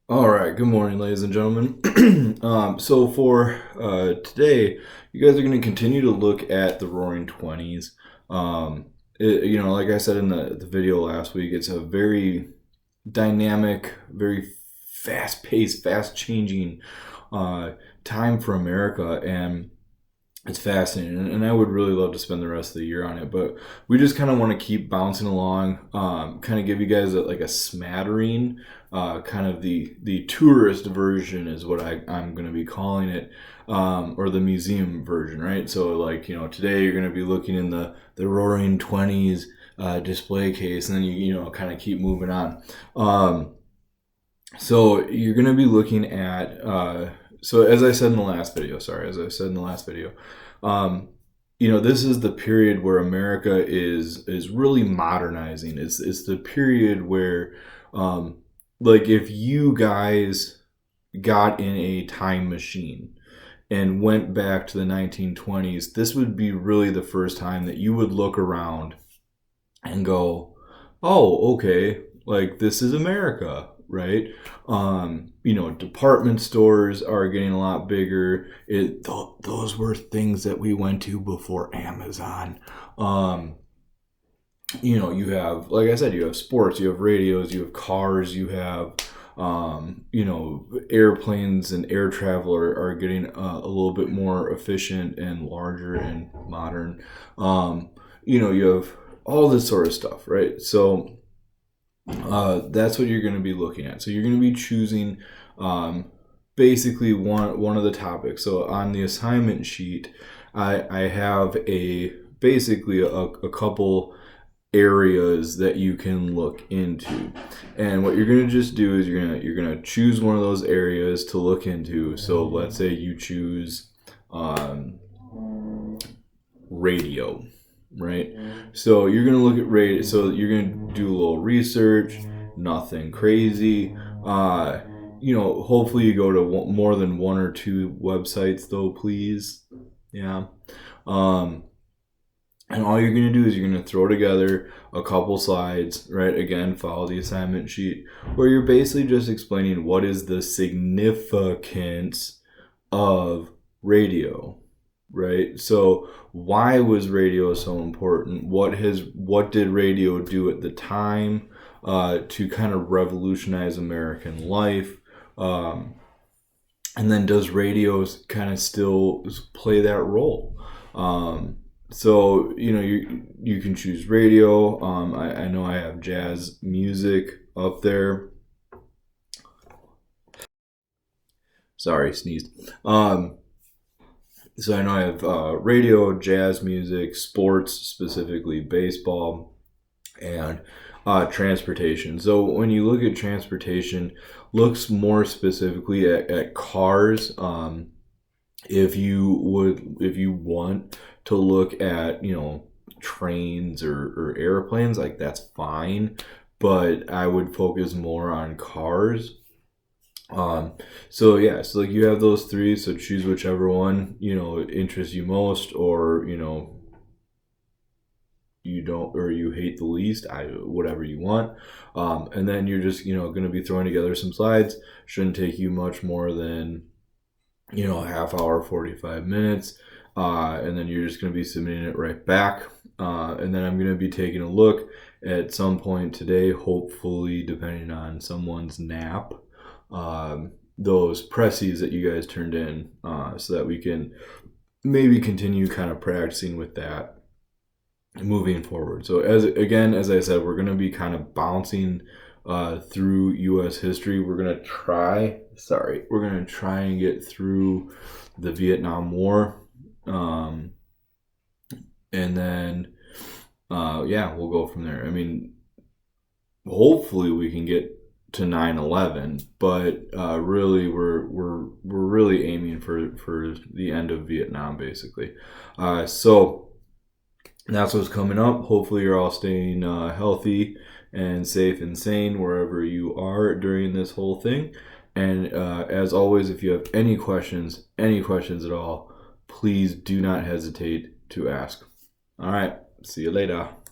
All right, good morning, ladies and gentlemen. So for today, you guys are going to continue to look at the Roaring Twenties. Like I said in the video last week, it's a very dynamic, very fast-paced, fast-changing uh, time for America, and it's fascinating, and I would really love to spend the rest of the year on it. But we just kind of want to keep bouncing along, kind of give you guys like a smattering, kind of the tourist version is what I'm going to be calling it, or the museum version, right? So like today you're going to be looking in the Roaring Twenties display case, and then you kind of keep moving on. So you're going to be looking at. So as I said in the last video, um, this is the period where America is really modernizing. It's the period where, um, like, if you guys got in a time machine and went back to the 1920s, this would be really the first time that you would look around and go, oh, okay, like this is America, right? Department stores are getting a lot bigger. Those were things that we went to before Amazon. Um, you have, like I said, you have sports, you have radios, you have cars, you have, airplanes and air travel are getting a little bit more efficient and larger and modern. You have all this sort of stuff, right? So that's what you're going to be looking at. So you're going to be choosing basically one of the topics. So on the assignment sheet, I have basically a couple areas that you can look into, and what you're going to just do is you're going to choose one of those areas to look into. So let's say you choose radio, right? So you're going to look at radio. So you're going to do a little research, nothing crazy. Hopefully you go to more than one or two websites, though, please. Yeah. Um, and all you're going to do is you're going to throw together a couple slides, right? Again, follow the assignment sheet, where you're basically just explaining what is the significance of radio, right? So why was radio so important? What did radio do at the time to kind of revolutionize American life? And then does radio kind of still play that role? So you can choose radio. I know I have jazz music up there. Sorry, sneezed. So I know I have radio, jazz music, sports, specifically baseball, and transportation. So when you look at transportation, looks more specifically at cars. If you want to look at trains or airplanes, like that's fine, but I would focus more on cars. So yeah, so like you have those three, so choose whichever one interests you most, or you don't, or you hate the least. Whatever you want. And then you're just going to be throwing together some slides. Shouldn't take you much more than a half hour, 45 minutes. And then you're just going to be submitting it right back. And then I'm going to be taking a look at some point today, hopefully, depending on someone's nap, those presses that you guys turned in, so that we can maybe continue kind of practicing with that moving forward. So as I said, we're going to be kind of bouncing through U.S. history. We're going to try and get through the Vietnam War, and then we'll go from there. I mean, hopefully we can get to 9/11, but really we're really aiming for the end of Vietnam, basically. So that's what's coming up. Hopefully you're all staying healthy and safe and sane wherever you are during this whole thing. And as always, if you have any questions at all, please do not hesitate to ask. All right, see you later.